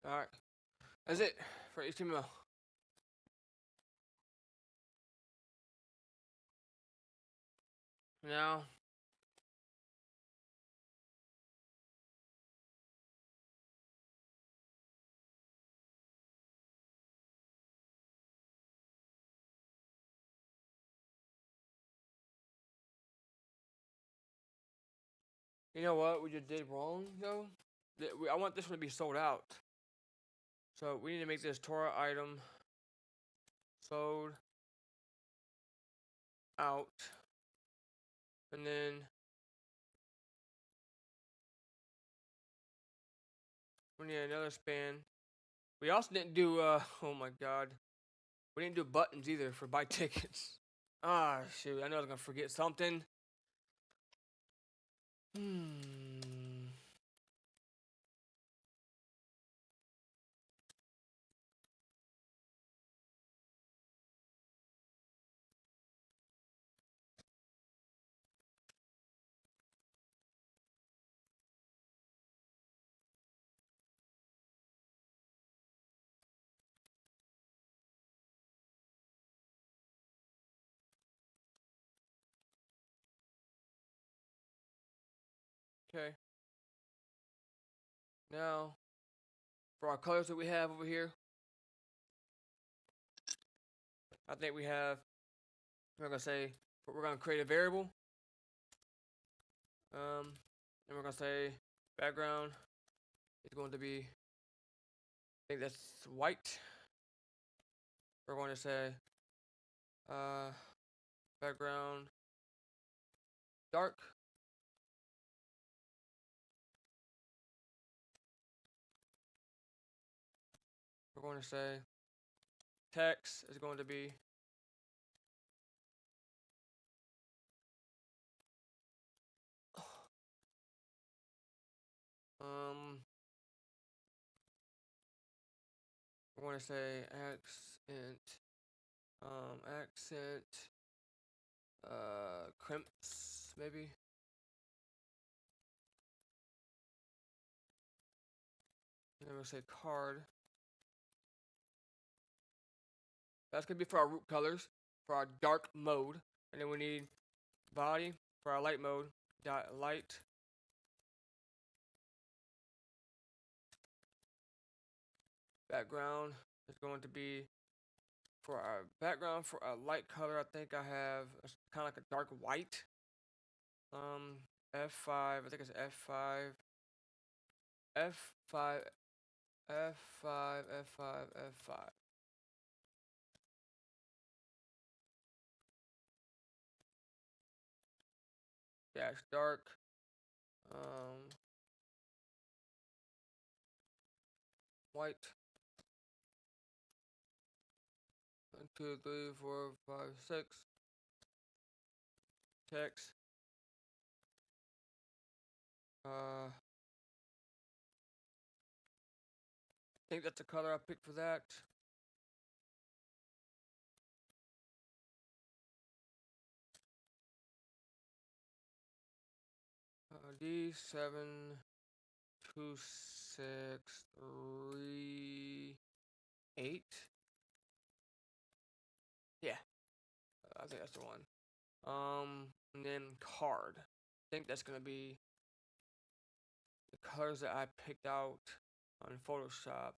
Alright. That's it for HTML. Now You know what we just did wrong though? I want this one to be sold out. So we need to make this Torah item sold out. And then we need another span. We also didn't do oh my god. We didn't do buttons either for buy tickets. Ah shoot, I know I was gonna forget something. Okay. Now for our colors that we have over here, I think we have we're gonna create a variable. And we're gonna say background is going to be, I think that's white. We're going to say background dark. We're going to say text is going to be we're going to say accent crimps maybe. And then we'll say card. That's gonna be for our root colors, for our dark mode. And then we need body for our light mode. Dot light. Background is going to be for our background for a light color. I think I have kind of like a dark white. F5. I think it's F5. F5. F5. F5. F5. Yeah, it's dark. White. 1, 2, 3, 4, 5, 6. Text. I think that's the color I picked for that. D726338. Yeah, I think that's the one. And then card. I think that's gonna be the colors that I picked out on Photoshop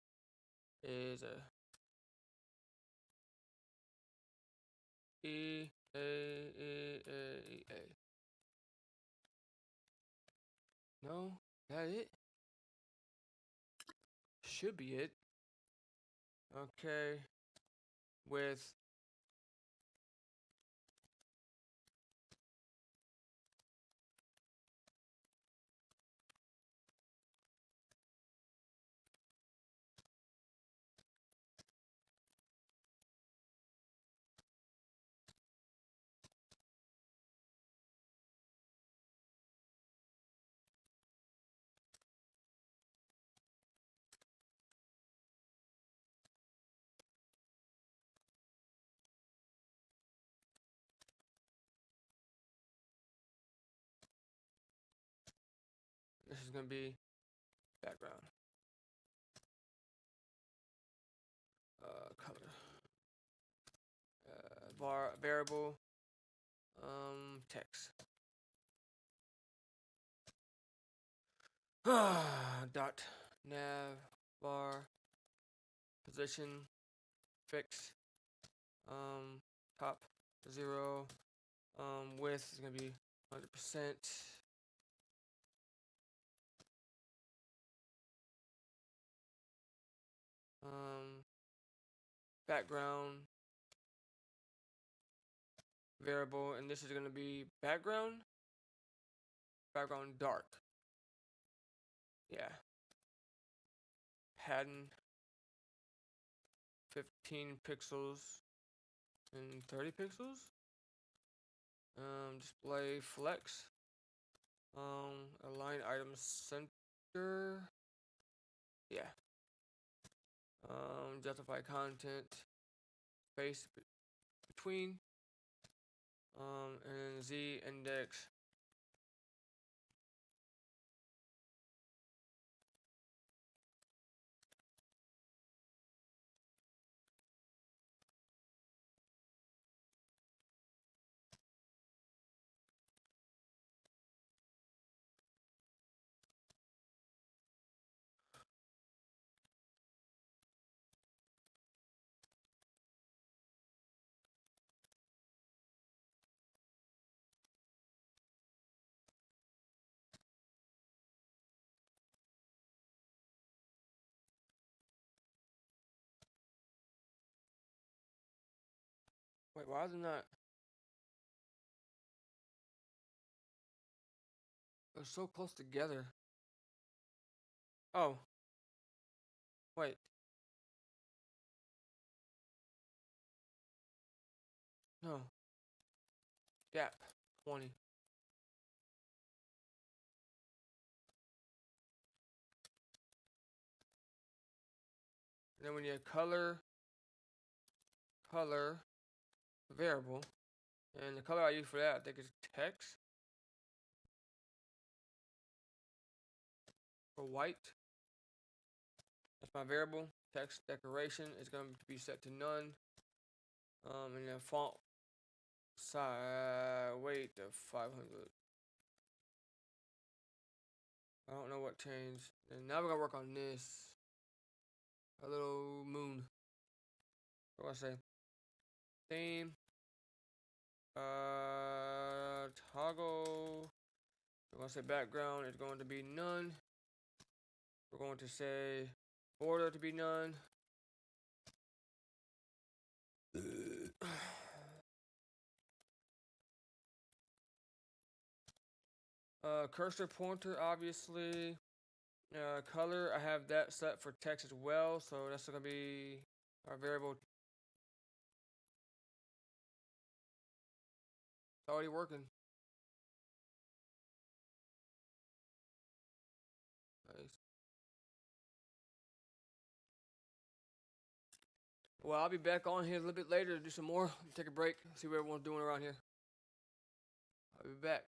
is a E A E A E A. No, that it? Should be it. Okay. With this is gonna be background. Color. Variable. Text. Dot nav bar position fix top 0 width is gonna be 100%. background variable, and this is going to be background dark. Yeah. Padding 15 pixels and 30 pixels. Display flex. Align item center. Yeah. Justify content. Space between. And Z index. Wait, why is it not? They're so close together. Oh. Wait. No. Gap 20. And then we need a color variable. And the color I use for that, I think is text. For white. That's my variable. Text decoration is going to be set to none. And then font size weight of 500. I don't know what changed. And now we're gonna work on this. A little moon. What do I say? Theme. Toggle. We're gonna say background is going to be none. We're going to say border to be none. Cursor pointer, obviously. Color, I have that set for text as well, so that's gonna be our variable. It's already working. Nice. Well, I'll be back on here a little bit later to do some more. Take a break, see what everyone's doing around here. I'll be back.